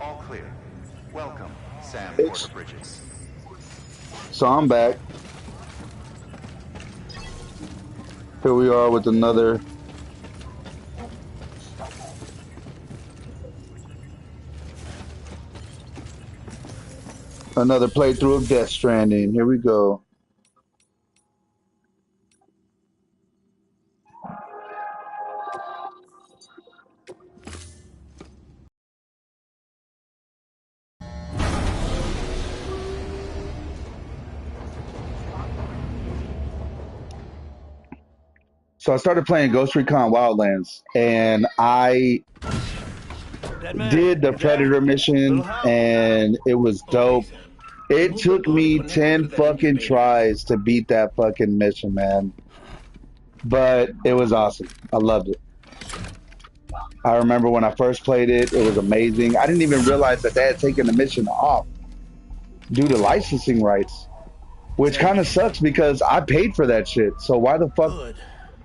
All clear. Welcome, Sam It's, Porter Bridges. so I'm back. Here we are with another playthrough of Death Stranding. Here we go. So I started playing Ghost Recon Wildlands, and I Dead man, did the you there? Predator Little mission, help? and it was Okay, dope. Sam. It Remove the took code me connected to 10 that fucking incubator. tries to beat that fucking mission, man. But it was awesome. I loved it. I remember when I first played it, it was amazing. I didn't even realize that they had taken the mission off due to licensing rights, which Damn kind it. of sucks because I paid for that shit. So Good.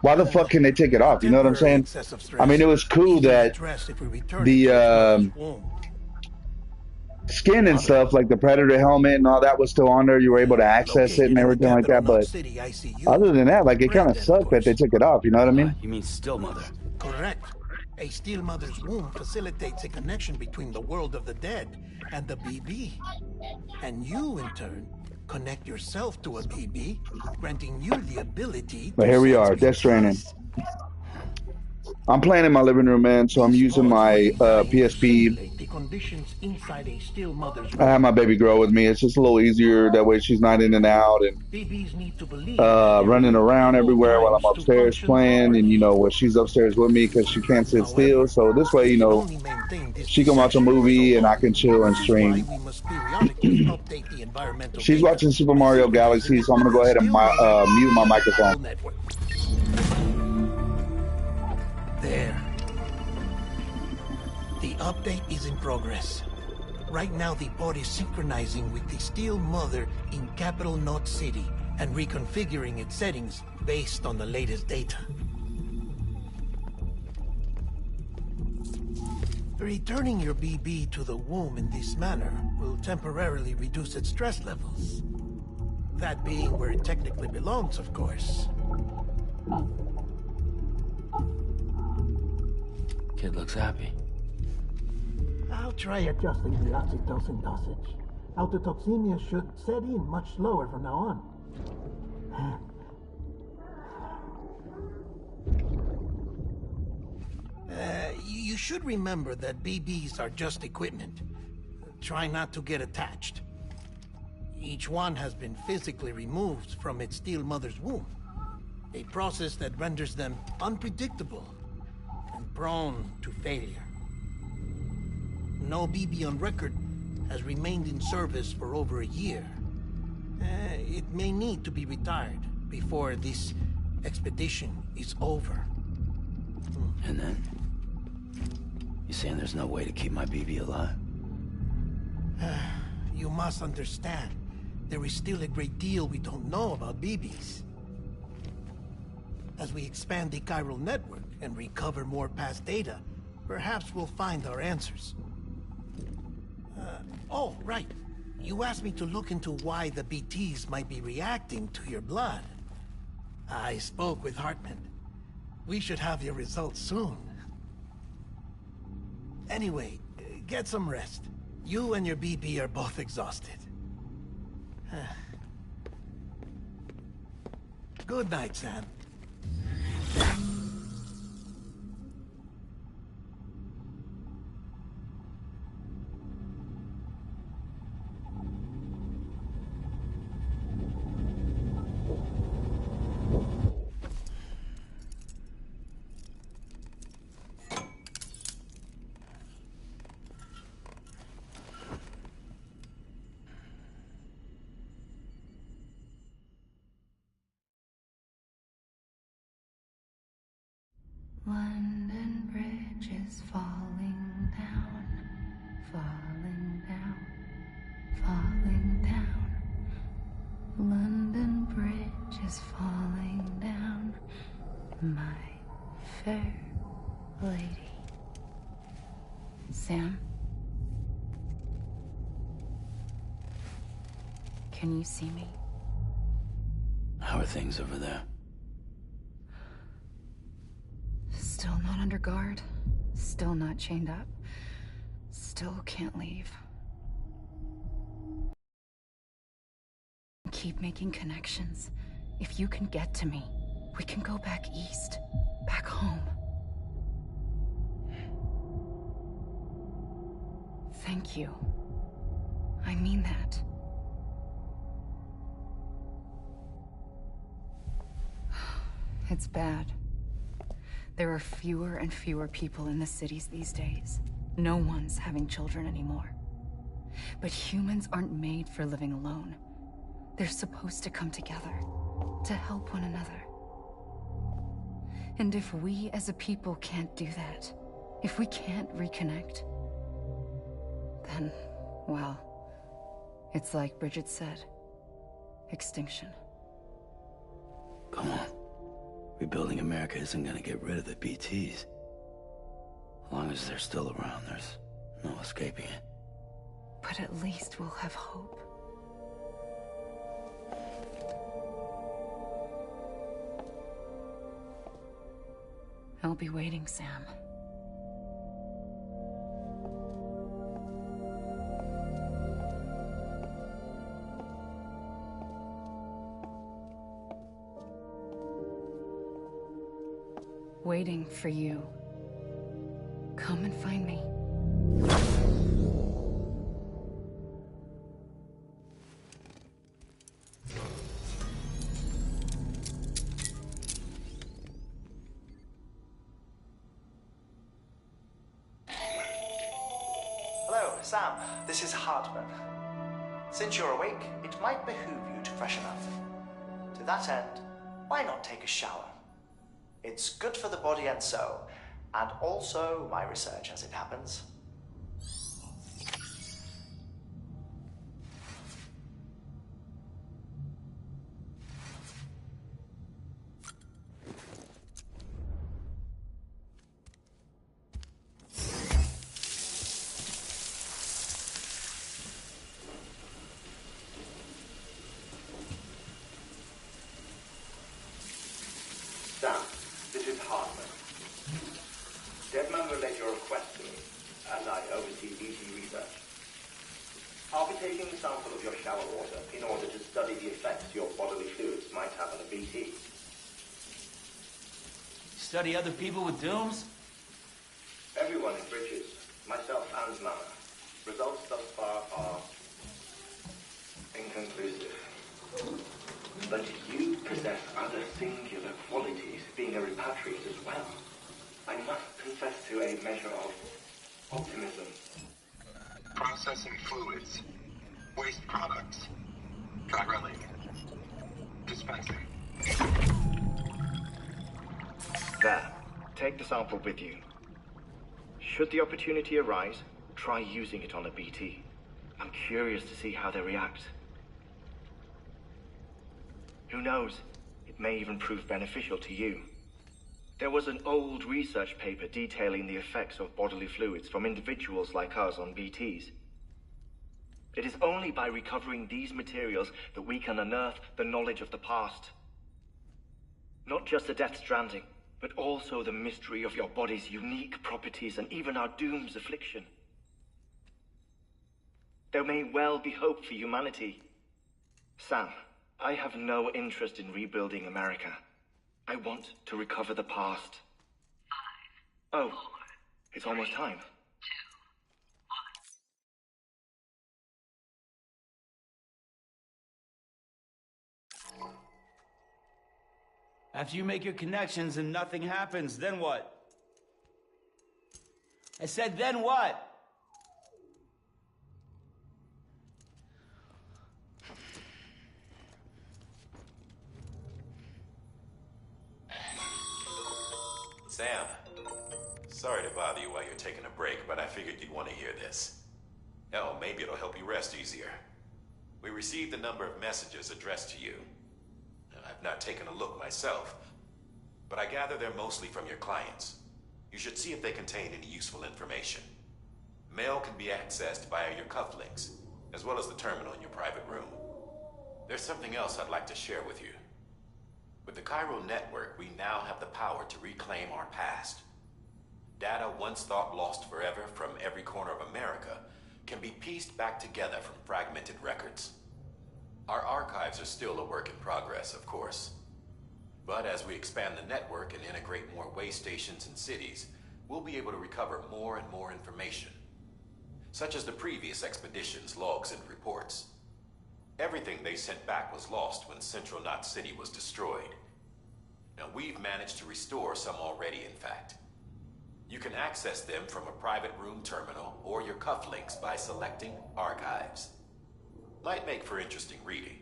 why the fuck can they take it off? You know what I'm Temporary saying? excessive I mean, stress. it was cool Easily that addressed if we return it the to its mother's womb. skin and Mother? stuff, like the Predator helmet and all that was still on there. You were able to access it Located and in the everything like capital that. Knot But City ICU. other than that, like it kind of Braindead, of sucked that they course. took it off. You know what I mean? You mean still mother? Correct. A steel mother's womb facilitates a connection between the world of the dead and the BB. And you, in turn, connect yourself to a BB, granting you the ability But to here we sense are, Death Stranding. BTs. I'm playing in my living room, man. So I'm These using pods were my designed to PSP. simulate the conditions inside a steel mother's I have womb. my baby girl with me. It's just a little easier that way. She's not in and out and BBs need to believe that their running womb around at all everywhere while I'm times to upstairs function playing. And properly. when she's upstairs with me because she can't sit still. However, So this way, they can only maintain this she can watch a deception for so movie and I long. can chill and This is why stream. we must periodically update the environmental She's data, watching Super Mario synchronizing Galaxy, it so I'm with gonna go the ahead and Still Mother mute my via the microphone. chiral network. There. The update is in progress. Right now, the pod is synchronizing with the Steel Mother in Capital Knot City and reconfiguring its settings based on the latest data. Returning your BB to the womb in this manner will temporarily reduce its stress levels. That being where it technically belongs, of course. Kid looks happy. I'll try adjusting the oxytocin dosage. Autotoxemia should set in much slower from now on. You should remember that BBs are just equipment. Try not to get attached. Each one has been physically removed from its steel mother's womb. A process that renders them unpredictable and prone to failure. No BB on record has remained in service for over a year. It may need to be retired before this expedition is over. And then? You saying there's no way to keep my BB alive? You must understand, there is still a great deal we don't know about BBs. As we expand the chiral network and recover more past data, perhaps we'll find our answers. Oh, right. You asked me to look into why the BTs might be reacting to your blood. I spoke with Hartman. We should have your results soon. Anyway, get some rest. You and your BB are both exhausted. Good night, Sam. London Bridge is falling down, falling down, falling down. London Bridge is falling down, my fair lady. Sam? Can you see me? How are things over there? Still not under guard. Still not chained up. Still can't leave. Keep making connections. If you can get to me, we can go back east. Back home. Thank you. I mean that. It's bad. There are fewer and fewer people in the cities these days. No one's having children anymore. But humans aren't made for living alone. They're supposed to come together, to help one another. And if we as a people can't do that, if we can't reconnect, then, well, it's like Bridget said, extinction. Come on. Rebuilding America isn't gonna get rid of the BTs. As long as they're still around, there's no escaping it. But at least we'll have hope. I'll be waiting, Sam. Waiting for you. Come and find me. Hello, Sam. This is Hartman. Since you're awake, it might behoove you to freshen up. To that end, why not take a shower? It's good for the body and soul, and also my research as it happens. Sam, this is Hartman. Deadman relayed your request to me, as I oversee BT research. I'll be taking a sample of your shower water in order to study the effects your bodily fluids might have on a BT. Study other people with dooms? Everyone in Bridges, myself and Lana. Results thus far are inconclusive. But you possess other singular qualities, being a repatriate as well. I must confess to a measure of optimism. Processing fluids. Waste products. Gyrilling. Dispensing. There. Take the sample with you. Should the opportunity arise, try using it on a BT. I'm curious to see how they react. Who knows? It may even prove beneficial to you. There was an old research paper detailing the effects of bodily fluids from individuals like us on BTs. It is only by recovering these materials that we can unearth the knowledge of the past. Not just the Death Stranding, but also the mystery of your body's unique properties and even our doom's affliction. There may well be hope for humanity. Sam, I have no interest in rebuilding America. I want to recover the past. 5, oh, 4, it's almost time. 2, 1. After you make your connections and nothing happens, then what? I said, then what? Sam, sorry to bother you while you're taking a break, but I figured you'd want to hear this. Hell, maybe it'll help you rest easier. We received a number of messages addressed to you. I've not taken a look myself, but I gather they're mostly from your clients. You should see if they contain any useful information. Mail can be accessed via your cufflinks, as well as the terminal in your private room. There's something else I'd like to share with you. With the Chiral Network, we now have the power to reclaim our past. Data once thought lost forever from every corner of America can be pieced back together from fragmented records. Our archives are still a work in progress, of course. But as we expand the network and integrate more way stations and cities, we'll be able to recover more and more information, such as the previous expedition's logs and reports. Everything they sent back was lost when Central Knot City was destroyed. Now we've managed to restore some already, in fact. You can access them from a private room terminal or your cufflinks by selecting Archives. Might make for interesting reading.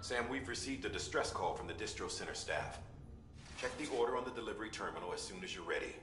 Sam, we've received a distress call from the distro center staff. Check the order on the delivery terminal as soon as you're ready.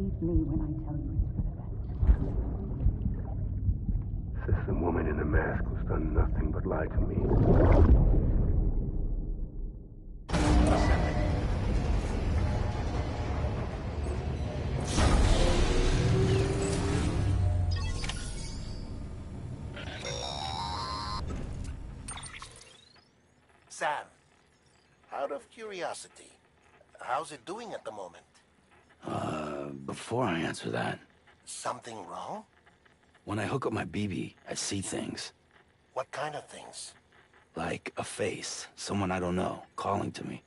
Believe me when I tell you it's for the best. Says the woman in the mask who's done nothing but lie to me. Sam, out of curiosity, how's it doing at the moment? Before I answer that, Something wrong? when I hook up my BB, I see things. What kind of things? Like a face, someone I don't know, calling to me.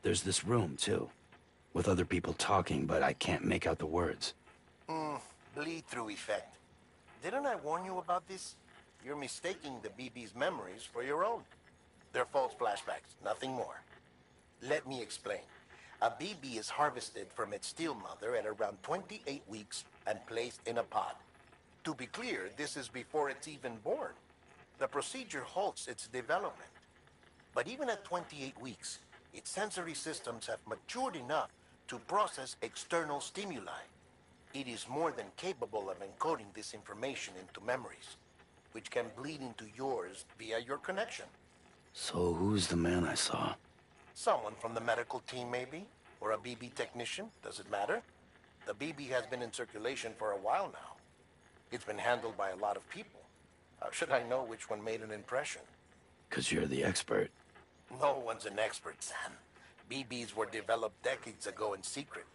There's this room, too, with other people talking, but I can't make out the words. Bleed-through effect. Didn't I warn you about this? You're mistaking the BB's memories for your own. They're false flashbacks, nothing more. Let me explain. A BB is harvested from its steel mother at around 28 weeks and placed in a pod. To be clear, this is before it's even born. The procedure halts its development. But even at 28 weeks, its sensory systems have matured enough to process external stimuli. It is more than capable of encoding this information into memories, which can bleed into yours via your connection. So who's the man I saw? Someone from the medical team, maybe? Or a BB technician? Does it matter? The BB has been in circulation for a while now. It's been handled by a lot of people. How should I know which one made an impression? 'Cause you're the expert. No one's an expert, Sam. BBs were developed decades ago in secret.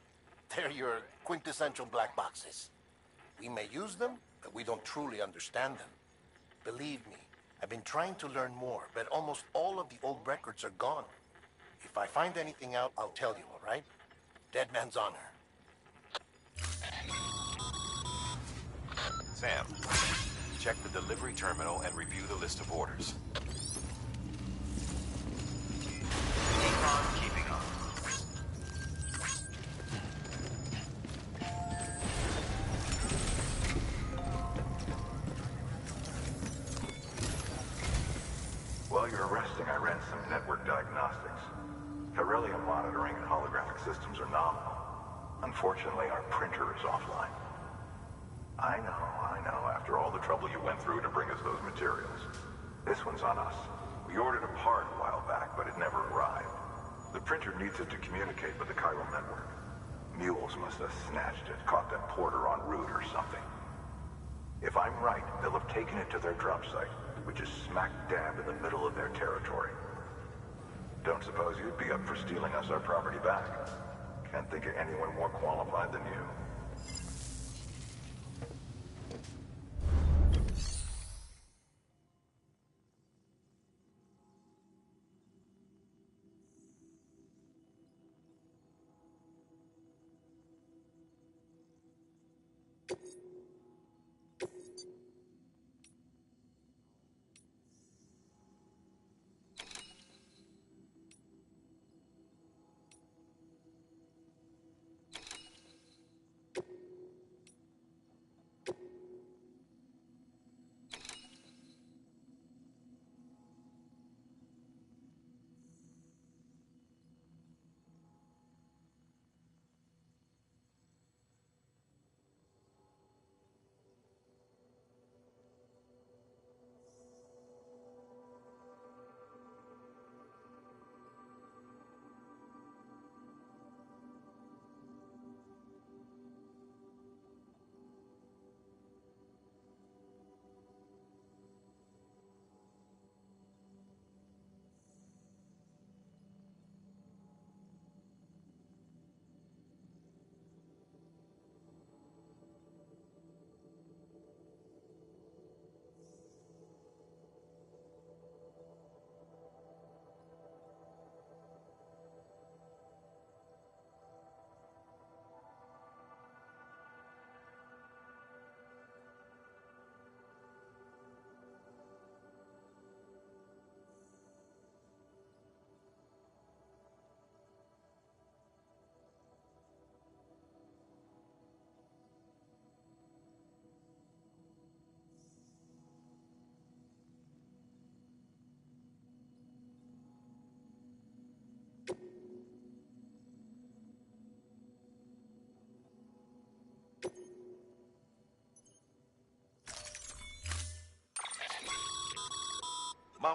They're your quintessential black boxes. We may use them, but we don't truly understand them. Believe me, I've been trying to learn more, but almost all of the old records are gone. If I find anything out, I'll tell you, all right? Dead man's honor. Sam, check the delivery terminal and review the list of orders. Keep on keeping on. While you're resting, I ran some network diagnostics. Beryllium monitoring and holographic systems are nominal. Unfortunately, our printer is offline. I know. After all the trouble you went through to bring us those materials. This one's on us. We ordered a part a while back, but it never arrived. The printer needs it to communicate with the chiral network. Mules must have snatched it, caught that porter en route or something. If I'm right, they'll have taken it to their drop site, which is smack dab in the middle of their territory. Don't suppose you'd be up for stealing us our property back? Can't think of anyone more qualified than you.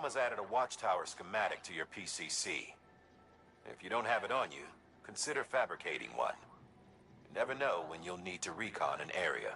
Mama's added a watchtower schematic to your PCC. If you don't have it on you, consider fabricating one. You never know when you'll need to recon an area.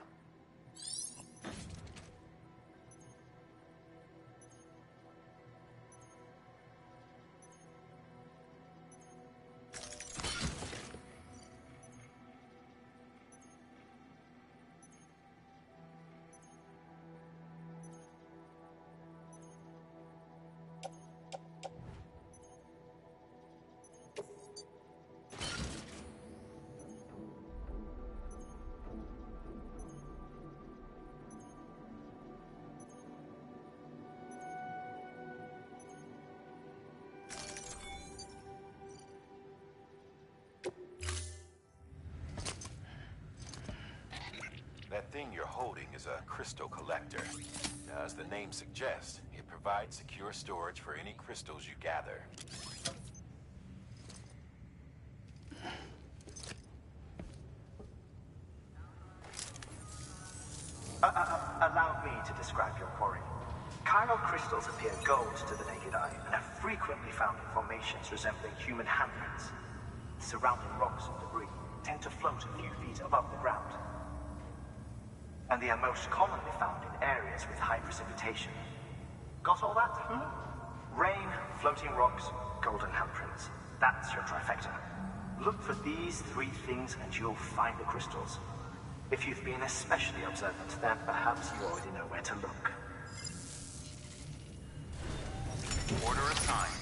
That thing you're holding is a crystal collector. Now, as the name suggests, it provides secure storage for any crystals you gather. Allow me to describe your quarry. Chiral crystals appear gold to the naked eye and are frequently found in formations resembling human handprints. Surrounding rocks and debris tend to float a few feet above the ground. And they are most commonly found in areas with high precipitation. Got all that? Rain, floating rocks, golden handprints. That's your trifecta. Look for these three things and you'll find the crystals. If you've been especially observant, then perhaps you already know where to look. Order assigned.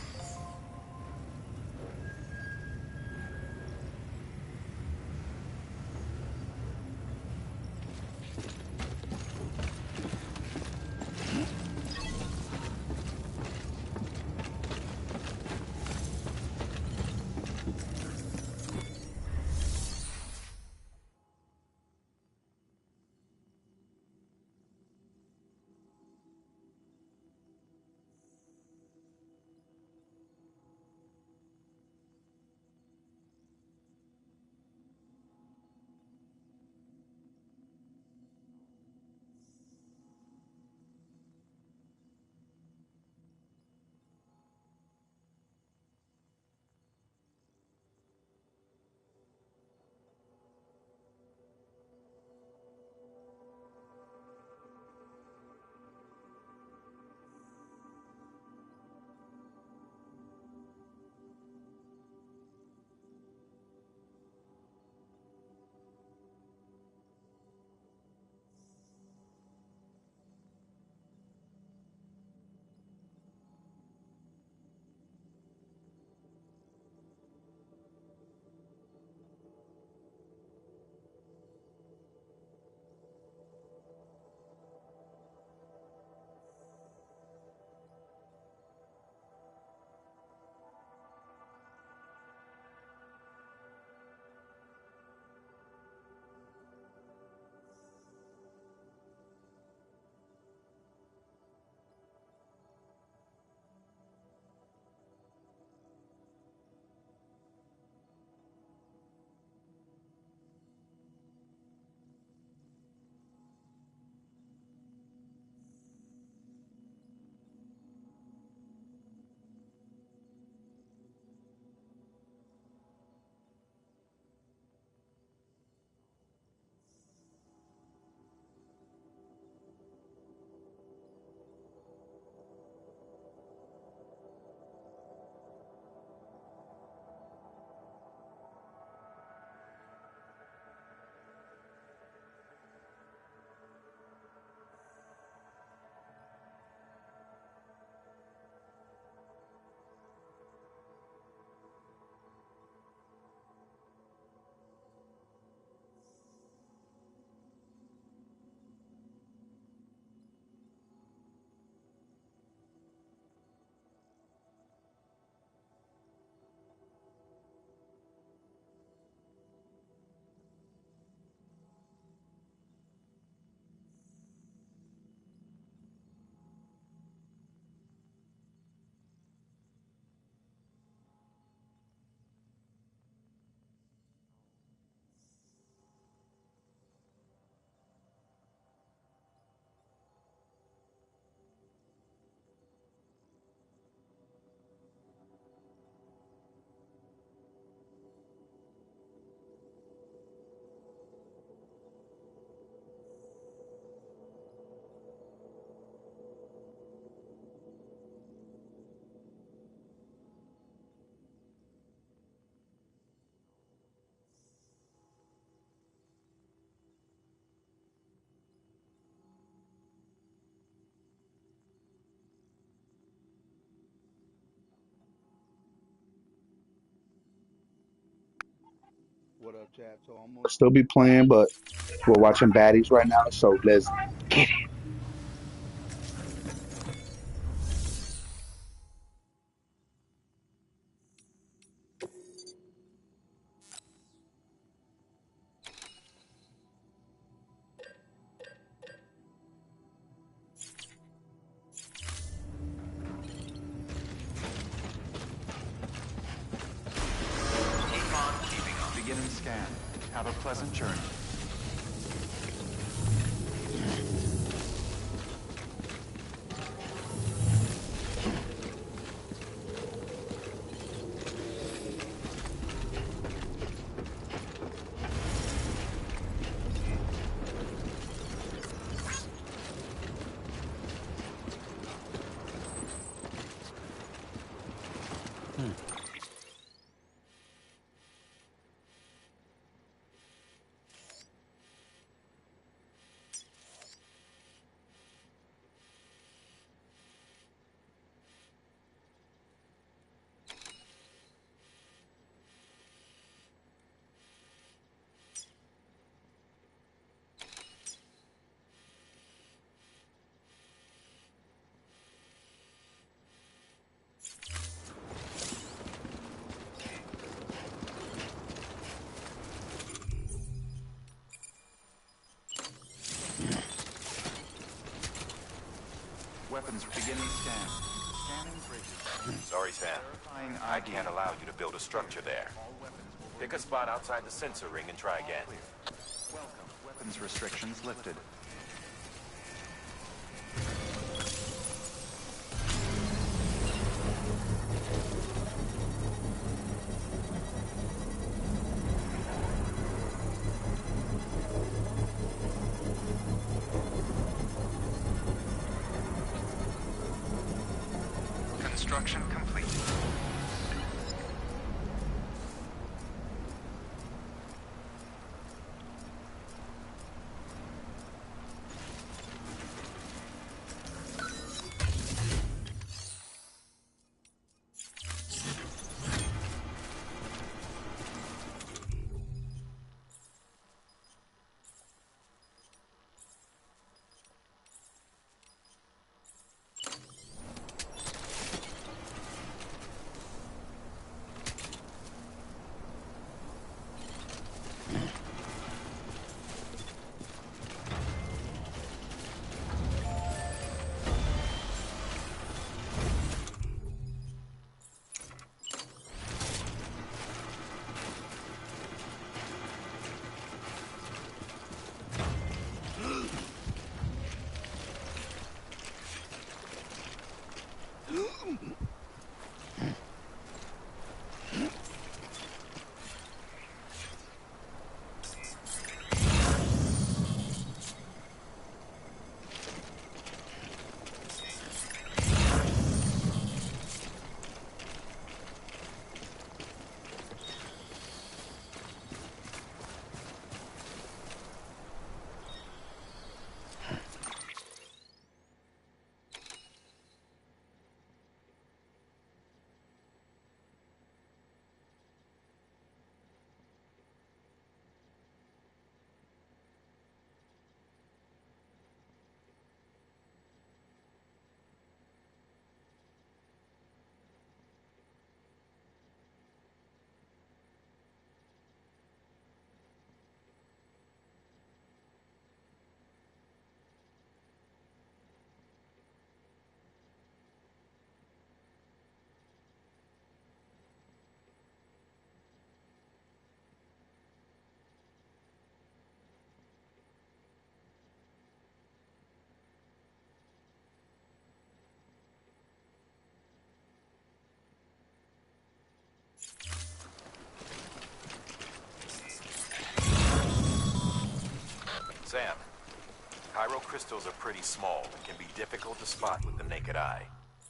What up, chat? So I'm gonna still be playing, but we're watching baddies right now. So let's get it. Keep on keeping on. Beginning scan. Have a pleasant journey. Weapons beginning scan. Scanning bridges. Sorry, Sam. Verifying I ID. can't allow you to build a structure there. All weapons will Pick a spot outside the sensor ring and try again. welcome. Weapons restrictions lifted. Construction complete. Sam, Pyro crystals are pretty small and can be difficult to spot with the naked eye.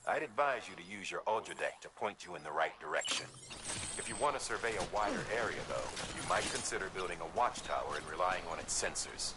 I'd advise you to use your Ultra Deck to point you in the right direction. If you want to survey a wider area, though, you might consider building a watchtower and relying on its sensors.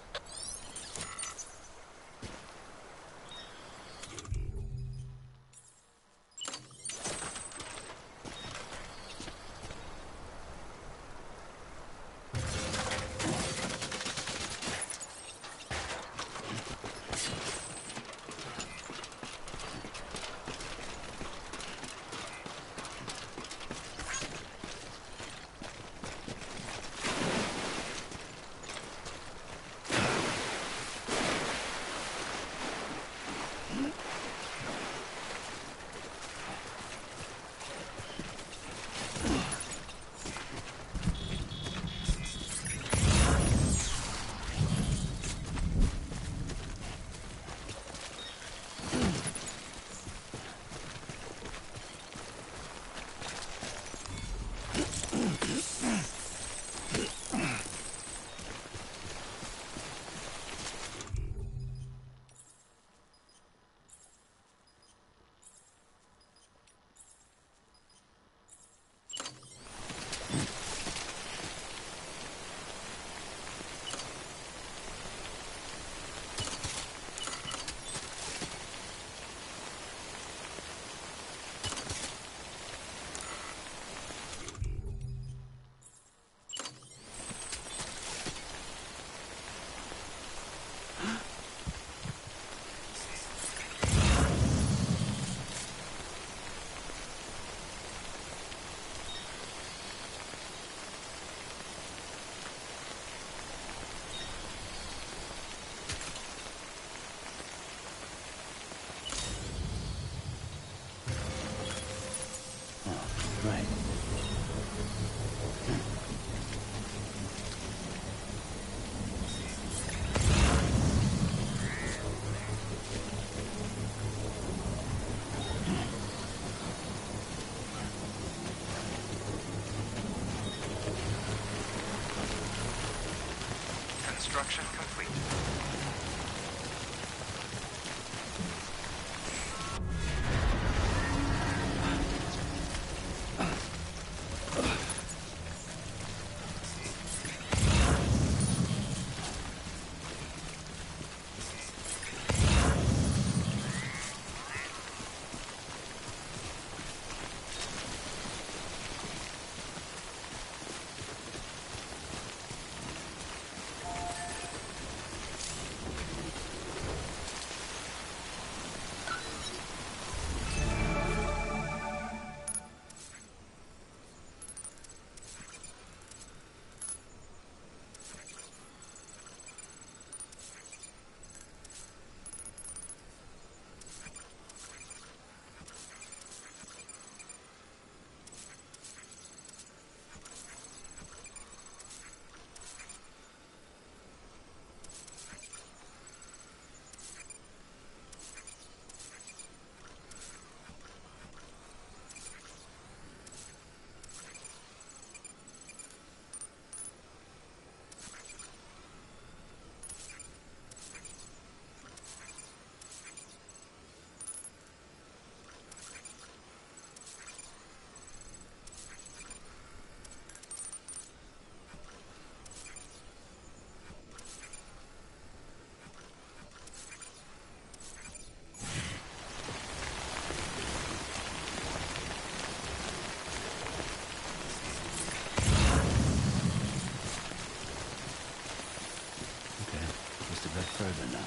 Construction complete. Further now.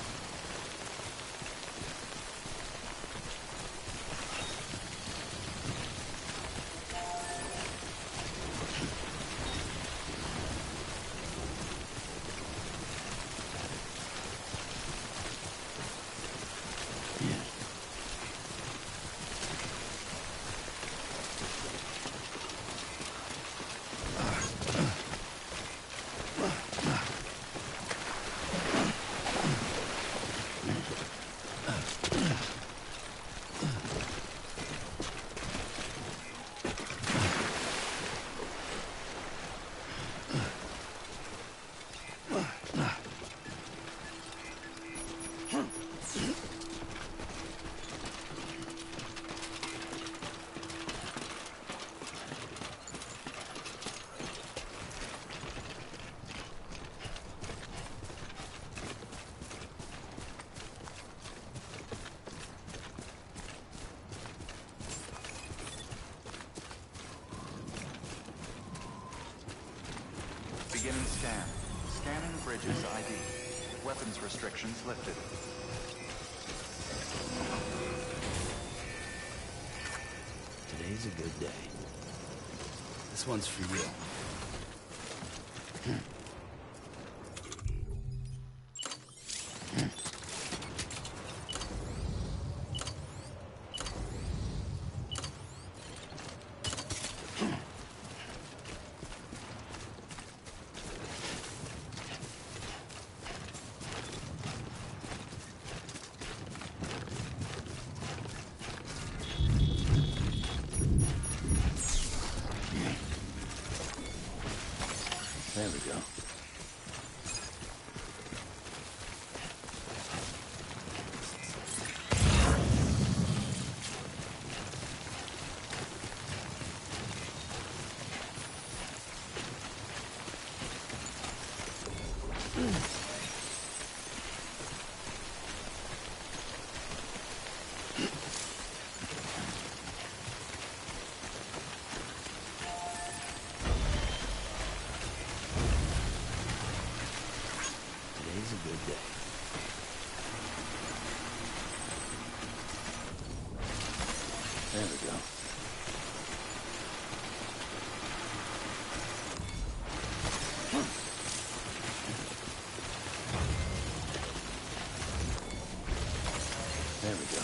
Beginning scan. Scanning bridges ID. Weapons restrictions lifted. Today's a good day. This one's for you. There we go. Today's a good day. There we go. There we go.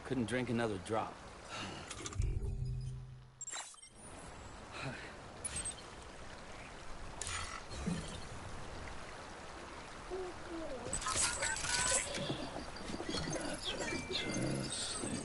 Couldn't drink another drop. That's right. Just sleep.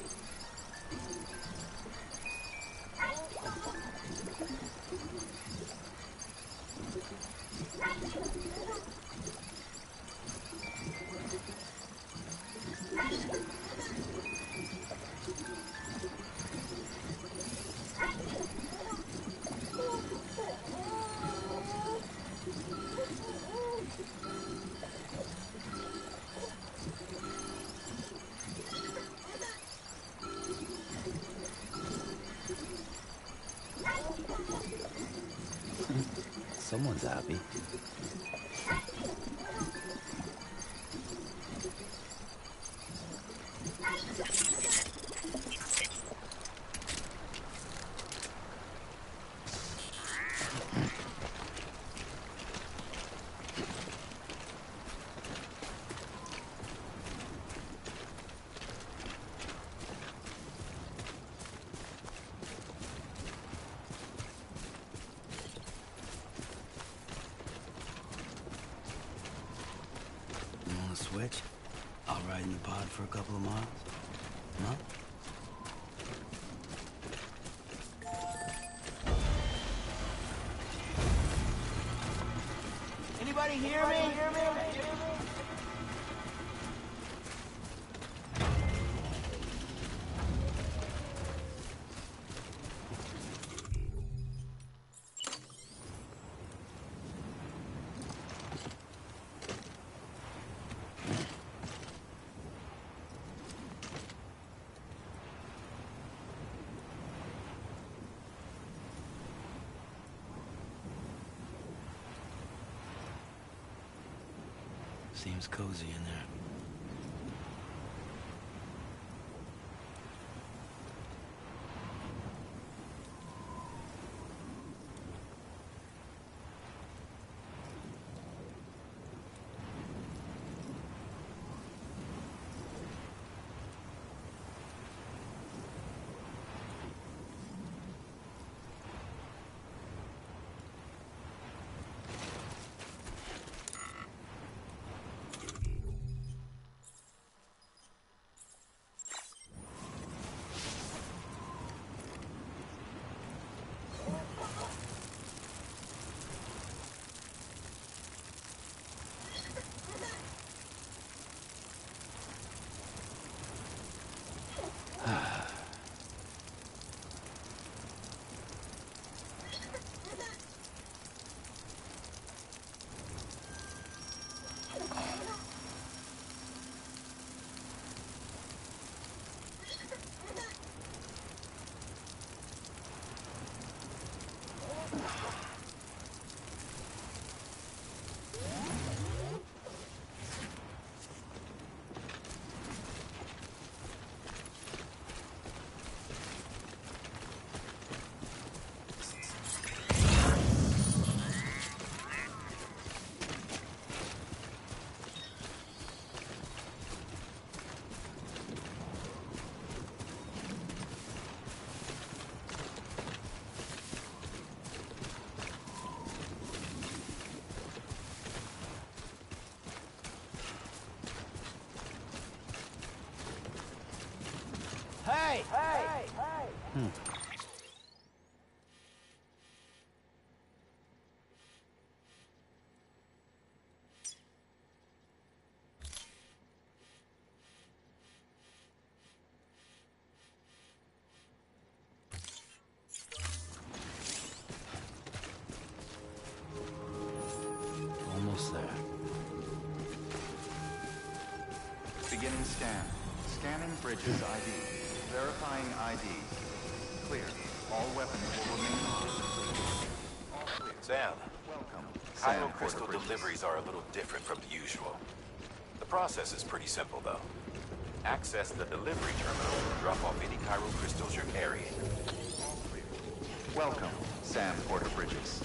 Someone's happy. Switch? I'll ride in the pod for a couple of miles. No? Anybody hear me? Seems cozy in there. Hey! Almost there. Beginning scan. Scanning bridges ID. Verifying ID. Clear. All weapons will remain on. All clear. Sam, Welcome. Cairo Sam crystal Porter Bridges. deliveries are a little different from the usual. The process is pretty simple, though. Access the delivery terminal and drop off any Cairo crystals you're carrying. All clear. Welcome, Sam Porter Bridges.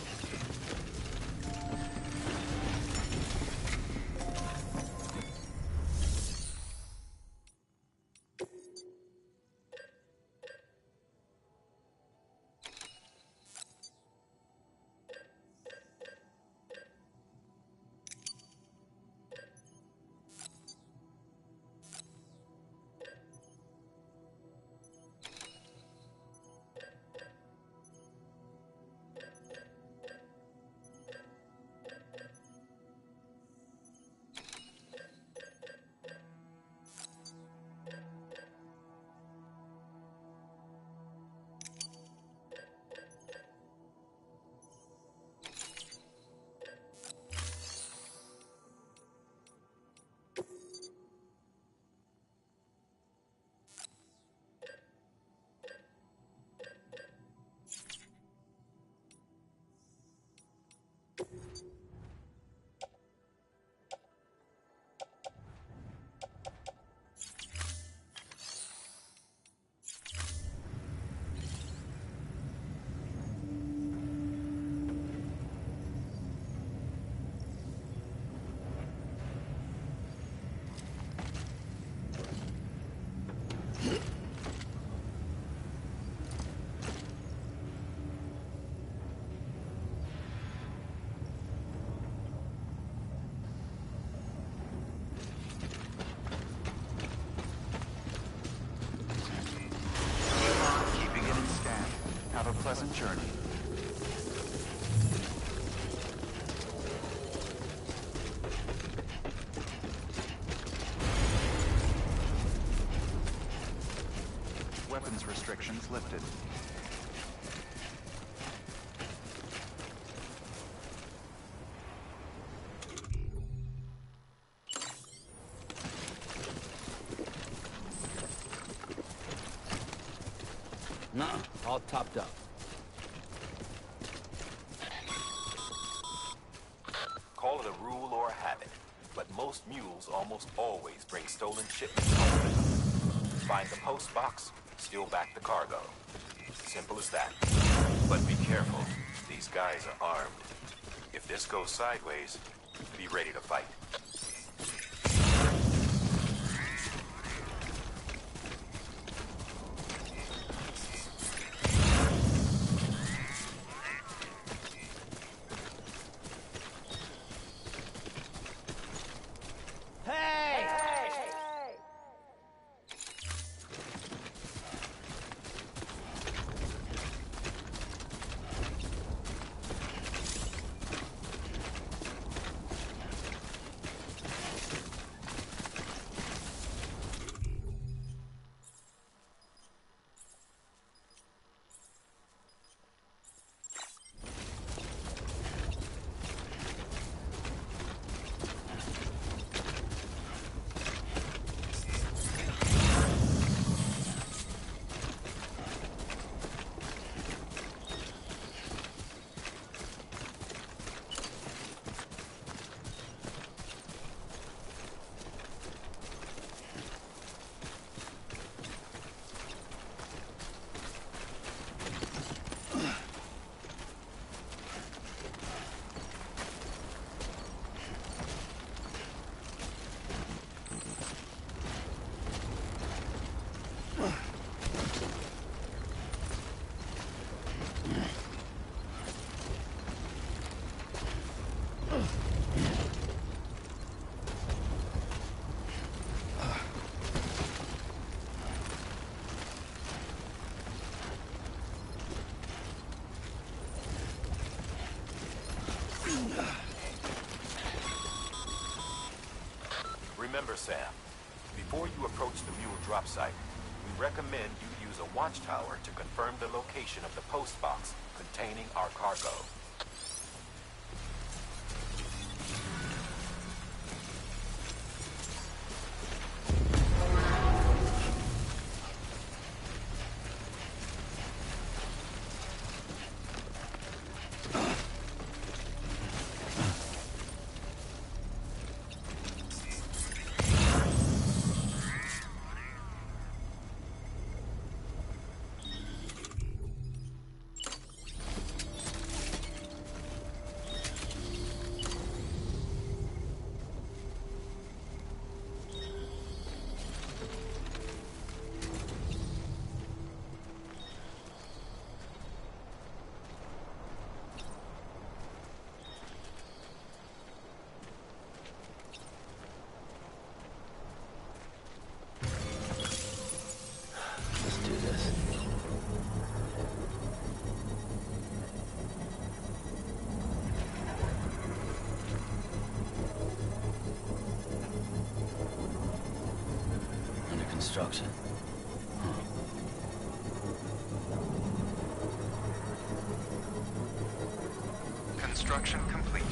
weapons restrictions lifted. No, all topped up. Call it a rule or a habit, but most mules almost always bring stolen shipments home with them. Find the post box, steal back the cargo. Simple as that. But be careful. These guys are armed. If this goes sideways, be ready to fight. Remember, Sam, before you approach the mule drop site, we recommend you use a watchtower to confirm the location of the post box containing our cargo. Construction. Construction complete.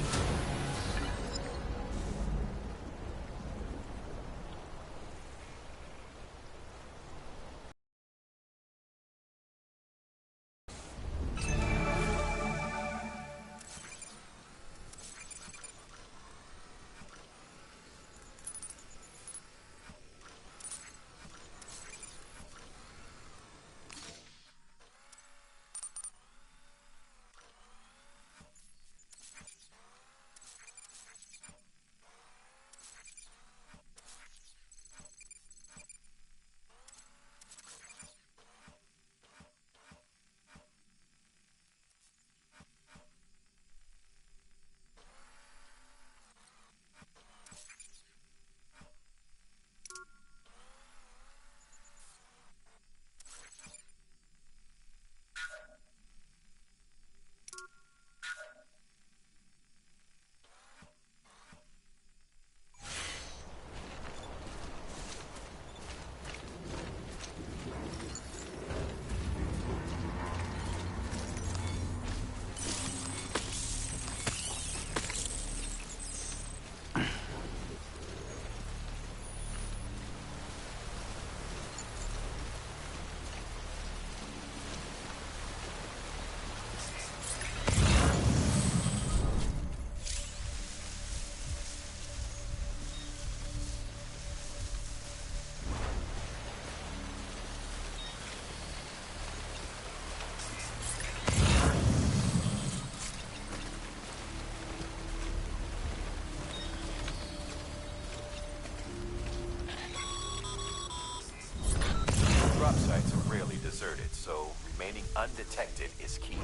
Undetected is key.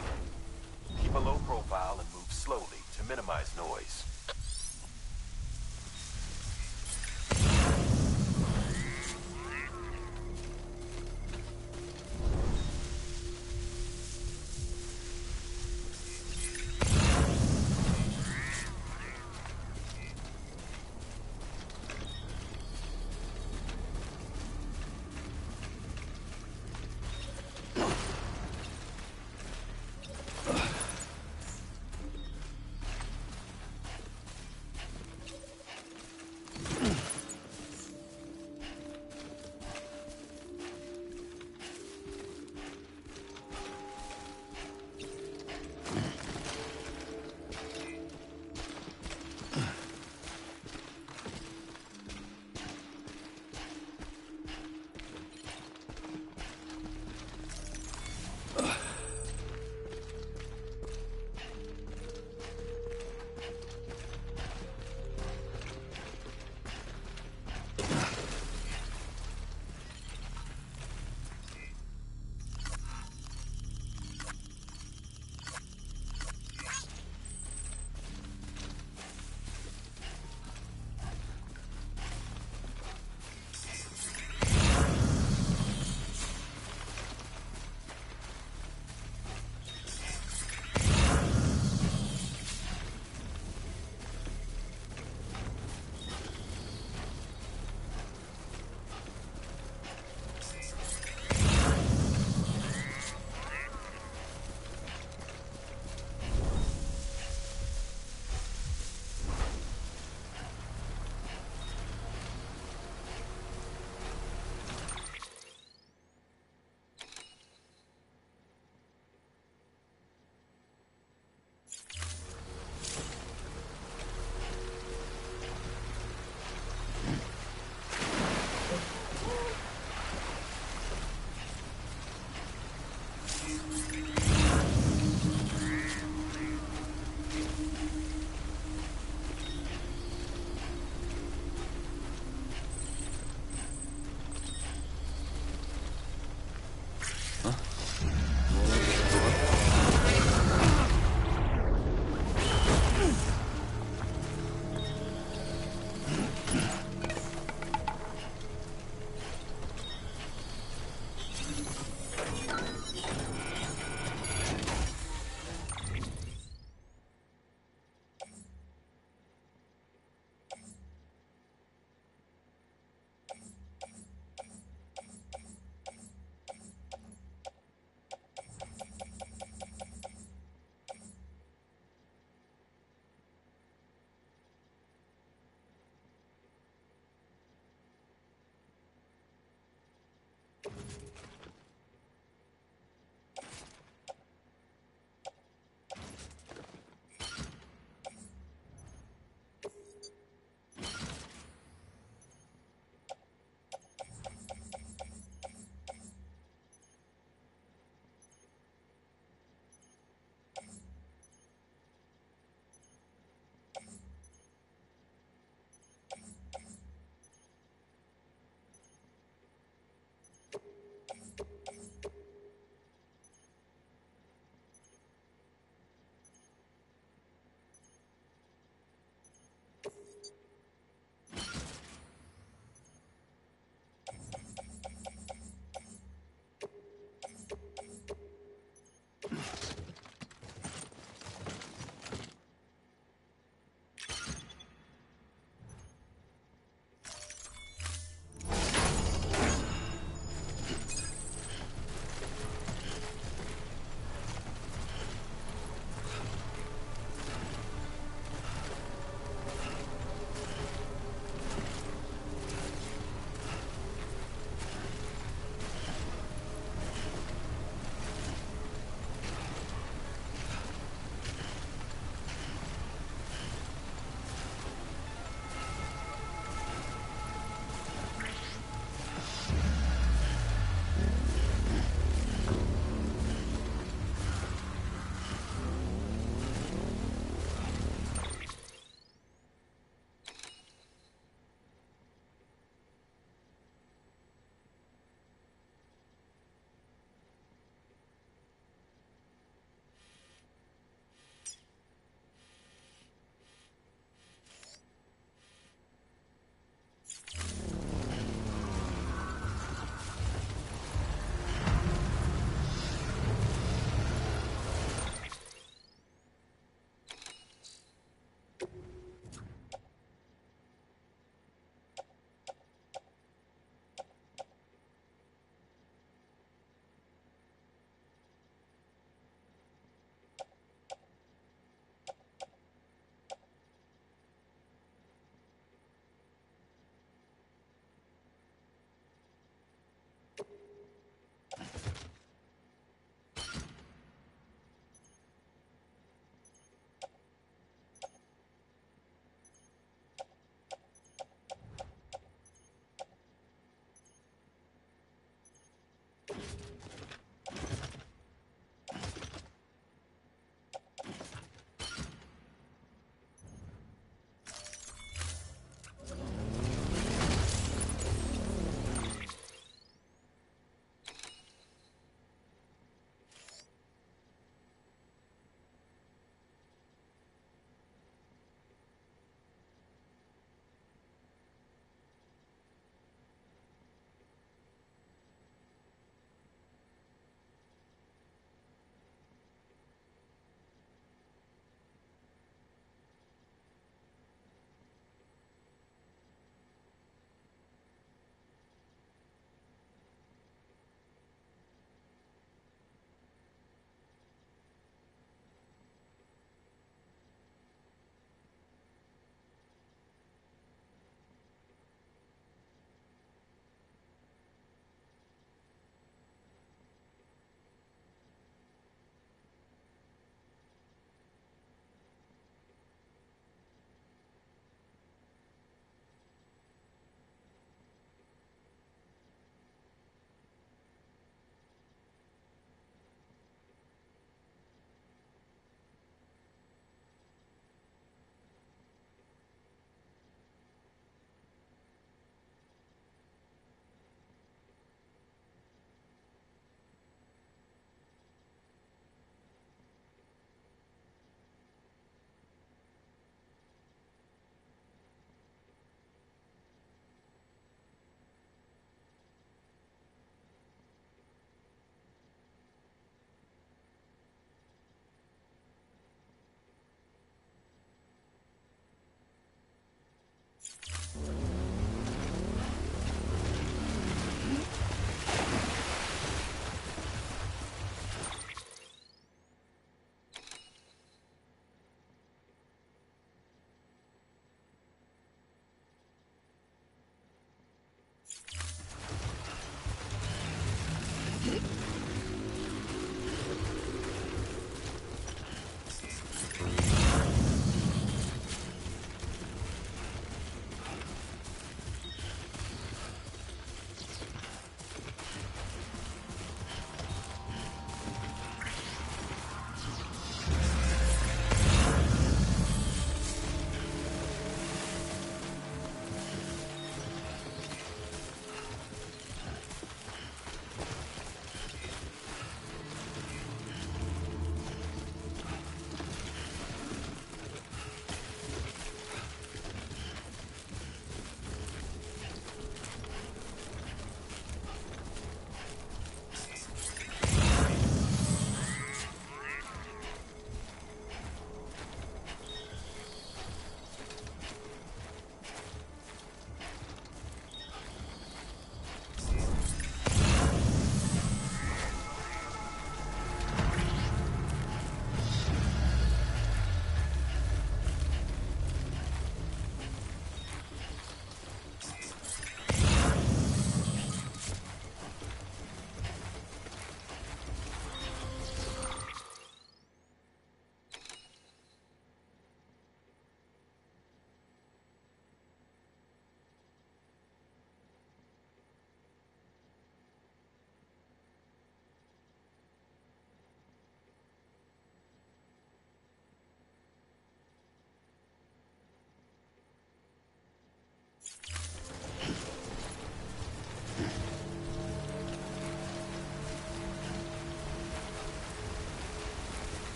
Keep a low profile and move slowly to minimize noise.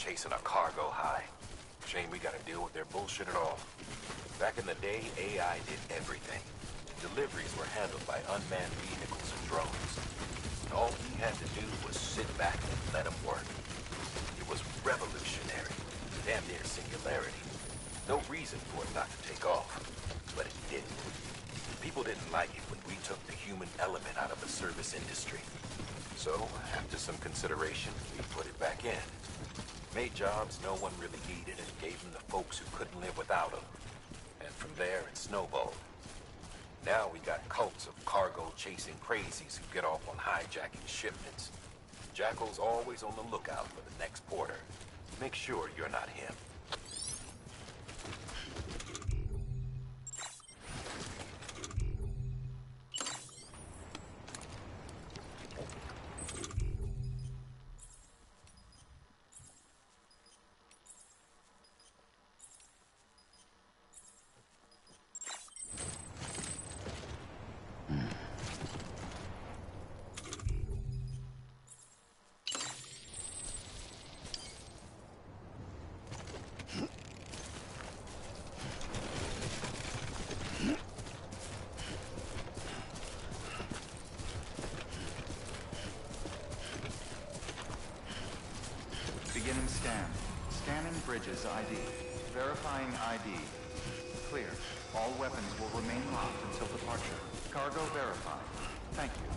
Chasing a cargo high. Shame we gotta deal with their bullshit at all. Back in the day, AI did everything. Deliveries were handled by unmanned vehicles and drones. All he had to do was sit back and let them work. It was revolutionary. Damn near singularity. No reason for it not to take off. But it didn't. People didn't like it when we took the human element out of the service industry. So, after some consideration, we put it back in. Made jobs no one really needed and gave them to folks who couldn't live without them. And from there, it snowballed. Now we got cults of cargo-chasing crazies who get off on hijacking shipments. Jackal's always on the lookout for the next porter. Make sure you're not him. Beginning scan. Scanning bridges ID. Verifying ID. Clear. All weapons will remain locked until departure. Cargo verified. Thank you.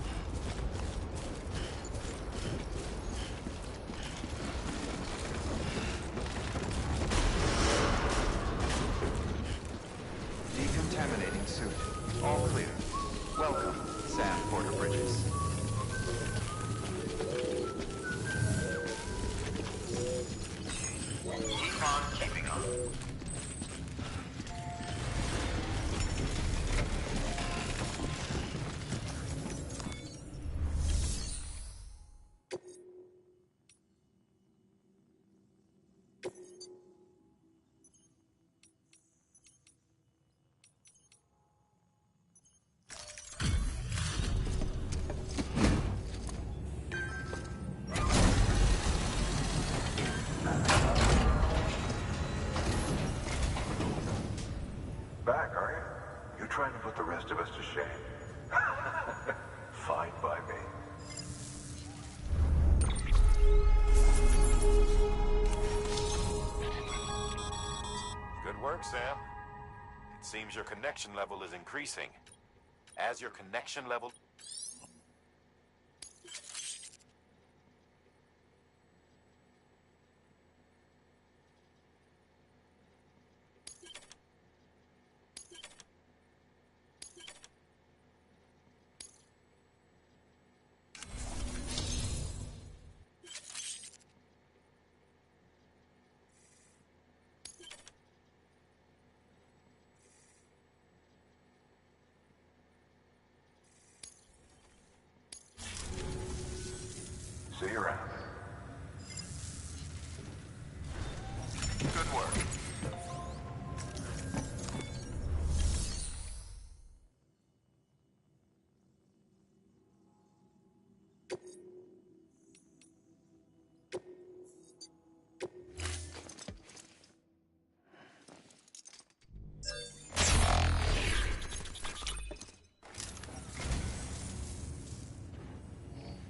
Decontaminating suit. All clear. Welcome, Sam Porter Bridges. Keep on keeping on. Back, are you? You trying to put the rest of us to shame? Fine by me. Good work, Sam. It seems your connection level is increasing. As your connection level... See you around. Good work.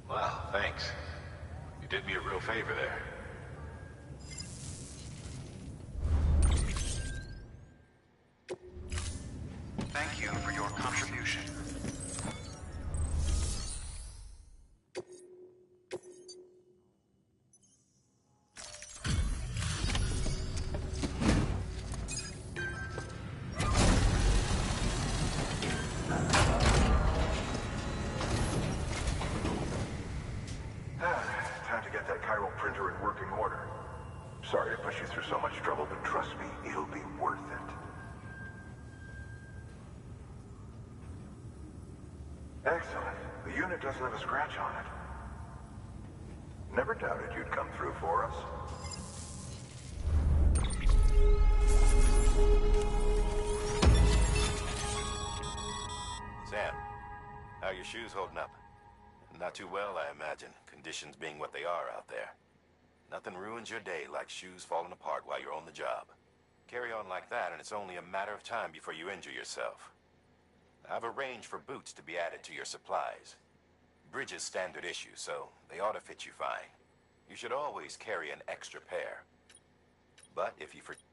Wow, thanks. You did me a real favor there. Thank you for your contribution. Time to get that chiral printer in working order. Sorry to push you through so much trouble, but trust me, it'll be worth it. Excellent. The unit doesn't have a scratch on it. Never doubted you'd come through for us. Sam, how are your shoes holding up? Not too well, I imagine, conditions being what they are out there. Nothing ruins your day like shoes falling apart while you're on the job. Carry on like that, and it's only a matter of time before you injure yourself. I've arranged for boots to be added to your supplies. Bridges standard issue, so they ought to fit you fine. You should always carry an extra pair. But if you forget...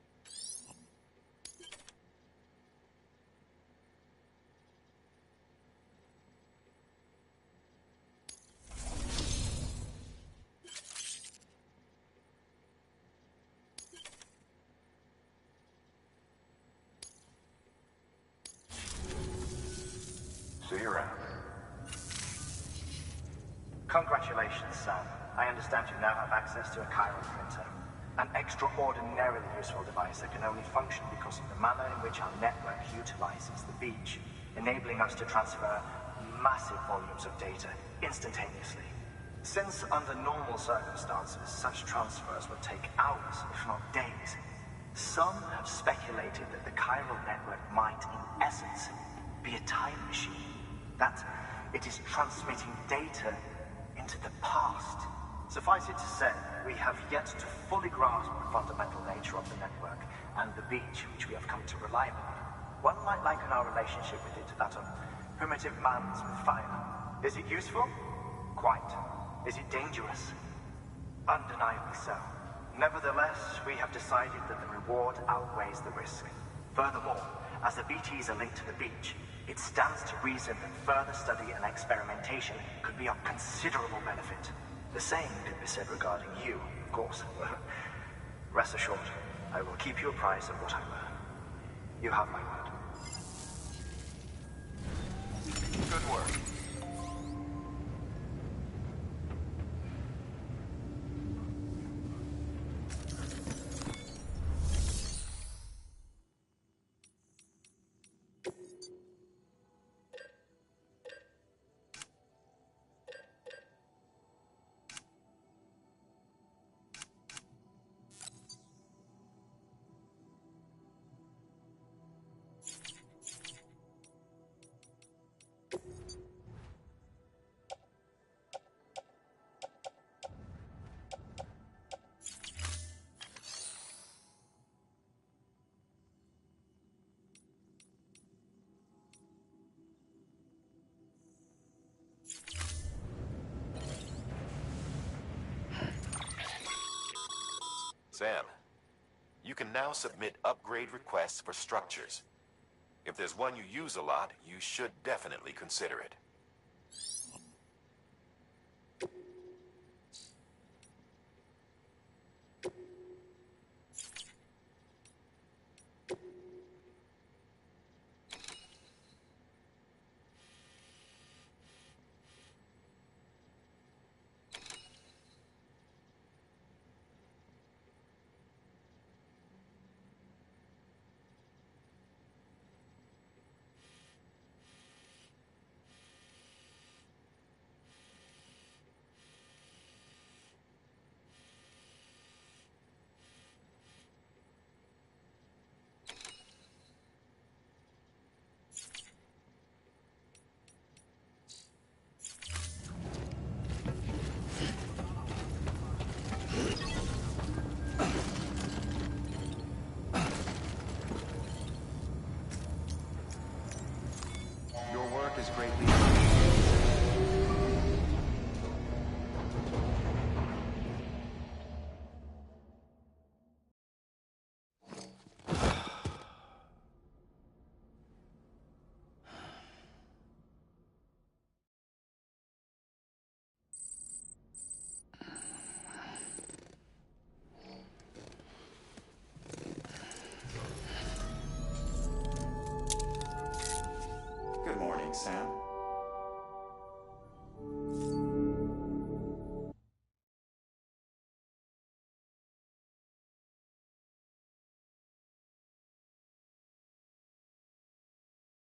See you around. Congratulations, Sam. I understand you now have access to a chiral printer. An extraordinarily useful device that can only function because of the manner in which our network utilizes the beach, enabling us to transfer massive volumes of data instantaneously. Since under normal circumstances, such transfers would take hours, if not days, some have speculated that the chiral network might, in essence, be a time machine. That it is transmitting data into the past. Suffice it to say, we have yet to fully grasp the fundamental nature of the network and the beach which we have come to rely upon. One might liken our relationship with it to that of primitive man's with fire. Is it useful? Quite. Is it dangerous? Undeniably so. Nevertheless, we have decided that the reward outweighs the risk. Furthermore, as the BTs are linked to the beach, it stands to reason that further study and experimentation could be of considerable benefit. The same could be said regarding you, of course. Rest assured, I will keep you apprised of what I learn. You have my word. Good work. Sam, you can now submit upgrade requests for structures. If there's one you use a lot, you should definitely consider it. Your work is greatly Good morning, Sam.